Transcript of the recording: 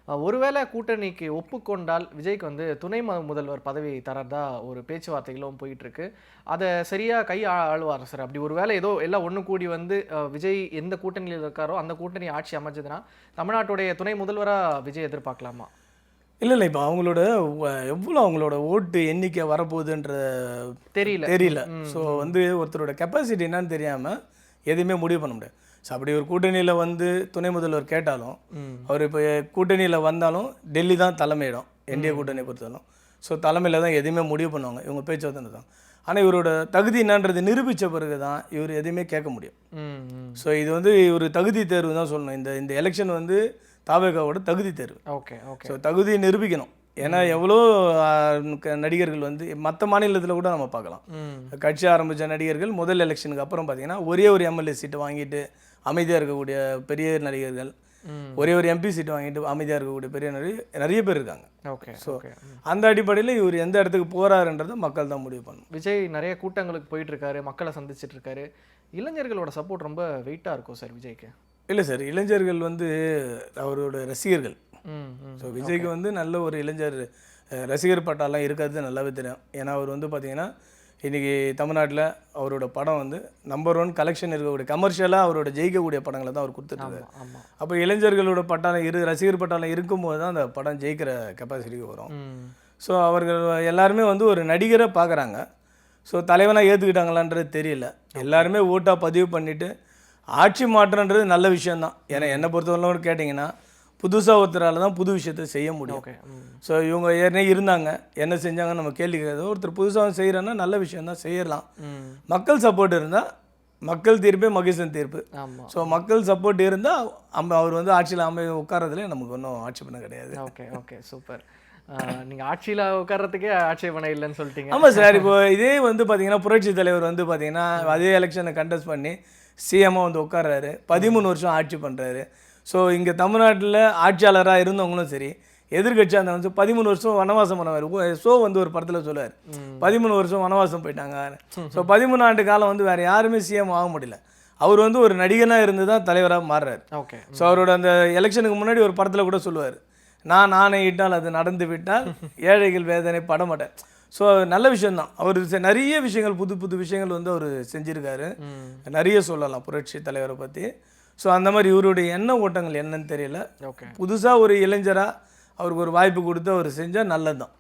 ஒருவேளை கூட்டணிக்கு ஒப்புக்கொண்டால் விஜய்க்கு வந்து துணை முதல்வர் பதவி தரதா ஒரு பேச்சுவார்த்தைகளும் போயிட்டு இருக்கு. அதை சரியா ஆளுவார் சார். அப்படி ஒருவேளை ஏதோ எல்லாம் ஒன்று கூடி வந்து விஜய் எந்த கூட்டணியில் இருக்காரோ அந்த கூட்டணி ஆட்சி அமைஞ்சதுன்னா தமிழ்நாட்டுடைய துணை முதல்வரா விஜய் எதிர்பார்க்கலாமா? இல்லை இப்போ அவங்களோட எவ்வளோ அவங்களோட ஓட்டு எண்ணிக்கை வரப்போகுதுன்ற தெரியல. ஸோ வந்து ஒருத்தரோட கெப்பாசிட்டி என்னன்னு தெரியாமல் எதுவுமே முடிவு பண்ண முடியாது. ஸோ அப்படி ஒரு கூட்டணியில் வந்து துணை முதல்வர் கேட்டாலும் அவர் இப்போ கூட்டணியில் வந்தாலும் டெல்லி தான் தலைமையிடம் என்டிஏ கூட்டணியை பொறுத்தாலும். ஸோ தலைமையில் தான் எதுவுமே முடிவு பண்ணுவாங்க, இவங்க பேச்சுவார்த்தை தான். ஆனால் இவரோட தகுதி என்னன்றது நிரூபித்த பிறகு தான் இவர் எதுவுமே கேட்க முடியும். ஸோ இது வந்து ஒரு தகுதி தேர்வு தான் சொல்லணும். இந்த எலெக்ஷன் வந்து தாவேகாவோட தகுதி தேர்வு. ஸோ தகுதியை நிரூபிக்கணும். ஏன்னா எவ்வளோ நடிகர்கள் வந்து மற்ற மாநிலத்தில் கூட நம்ம பார்க்கலாம். கட்சி ஆரம்பித்த நடிகர்கள் முதல் எலெக்ஷனுக்கு அப்புறம் பார்த்தீங்கன்னா ஒரே ஒரு எம்எல்ஏ சீட்டை வாங்கிட்டு அமைதியாக இருக்கக்கூடிய பெரிய நடிகர்கள், ஒரே ஒரு எம்பி சீட்டு வாங்கிட்டு அமைதியாக இருக்கக்கூடிய பெரிய நிறைய பேர் இருக்காங்க. ஸோ அந்த அடிப்படையில் இவர் எந்த இடத்துக்கு போகிறாருன்றதை மக்கள் தான் முடிவு பண்ணணும். விஜய் நிறைய கூட்டங்களுக்கு போயிட்டு இருக்காரு, மக்களை சந்திச்சுட்டு இருக்காரு. இளைஞர்களோட சப்போர்ட் ரொம்ப வெயிட்டாக இருக்கும் சார் விஜய்க்கு. இல்லை சார், இளைஞர்கள் வந்து அவரோட ரசிகர்கள். ஸோ விஜய்க்கு வந்து நல்ல ஒரு இளைஞர் ரசிகர் பட்டாலாம் இருக்கிறது நல்லாவே தெரியும். ஏன்னா அவர் வந்து பார்த்தீங்கன்னா இன்றைக்கி தமிழ்நாட்டில் அவரோட படம் வந்து நம்பர் 1 கலெக்ஷன் இருக்கக்கூடிய கமர்ஷியலாக அவரோட ஜெயிக்கக்கூடிய படங்களை தான் அவர் கொடுத்துட்ருக்காரு. அப்போ இளைஞர்களோட பட்டாளம் ரசிகர் பட்டாளம் இருக்கும்போது தான் அந்த படம் ஜெயிக்கிற கெப்பாசிட்டிக்கு வரும். ஸோ அவர்கள் எல்லாருமே வந்து ஒரு நடிகரை பார்க்குறாங்க. ஸோ தலைவனாக ஏற்றுக்கிட்டாங்களான்றது தெரியல. எல்லாருமே ஓட்டாக பதிவு பண்ணிவிட்டு ஆட்சி மாற்றன்றது நல்ல விஷயந்தான். ஏன்னா என்னை பொறுத்தவரை கேட்டிங்கன்னா புதுசாக ஒருத்தரால் தான் புது விஷயத்தை செய்ய முடியும். ஸோ இவங்க ஏற்கனவே இருந்தாங்க, என்ன செஞ்சாங்கன்னு நம்ம கேள்வி கேட்குறது. ஒருத்தர் புதுசாக செய்கிறேன்னா நல்ல விஷயந்தான், செய்யலாம். மக்கள் சப்போர்ட் இருந்தால் மக்கள் தீர்ப்பே மகேசன் தீர்ப்பு. ஸோ மக்கள் சப்போர்ட் இருந்தால் அவர் வந்து ஆட்சியில் உட்காரதுல நமக்கு ஒன்றும் ஆட்சேபனை கிடையாது. Okay super. நீங்கள் ஆட்சியில் உட்காரத்துக்கே ஆட்சேபனை இல்லைன்னு சொல்லிட்டீங்க. ஆமாம் சார். இப்போ இதே வந்து பார்த்தீங்கன்னா புரட்சி தலைவர் வந்து பார்த்தீங்கன்னா அதே எலெக்ஷனை கண்டெஸ்ட் பண்ணி சிஎம்மாக வந்து உட்கார்றாரு, 13 வருஷம் ஆட்சி பண்ணுறாரு. ஸோ இங்கே தமிழ்நாட்டில் ஆட்சியாளராக இருந்தவங்களும் சரி, எதிர்கட்சியாக இருந்தாலும் 13 வருஷம் வனவாசம் பண்ணுவார். ஷோ வந்து ஒரு படத்தில் சொல்லுவார், 13 வருஷம் வனவாசம் போயிட்டாங்க. ஸோ 13 ஆண்டு காலம் வந்து வேறு யாருமே சிஎம் ஆக முடியல. அவர் வந்து ஒரு நடிகனாக இருந்து தான் தலைவராக மாறுறாரு. ஸோ அவரோட அந்த எலெக்ஷனுக்கு முன்னாடி ஒரு படத்தில் கூட சொல்லுவார், நான் ஆணையிட்டால் அது நடந்து விட்டால் ஏழைகள் வேதனை படமாட்டேன். ஸோ நல்ல விஷயந்தான். அவர் நிறைய விஷயங்கள் புது விஷயங்கள் வந்து அவர் செஞ்சுருக்காரு. நிறைய சொல்லலாம் புரட்சி தலைவரை பற்றி. ஸோ அந்த மாதிரி இவருடைய எண்ண ஓட்டங்கள் என்னன்னு தெரியல. புதுசாக ஒரு இளைஞராக அவருக்கு ஒரு வாய்ப்பு கொடுத்து அவர் செஞ்சால் நல்லது தான்.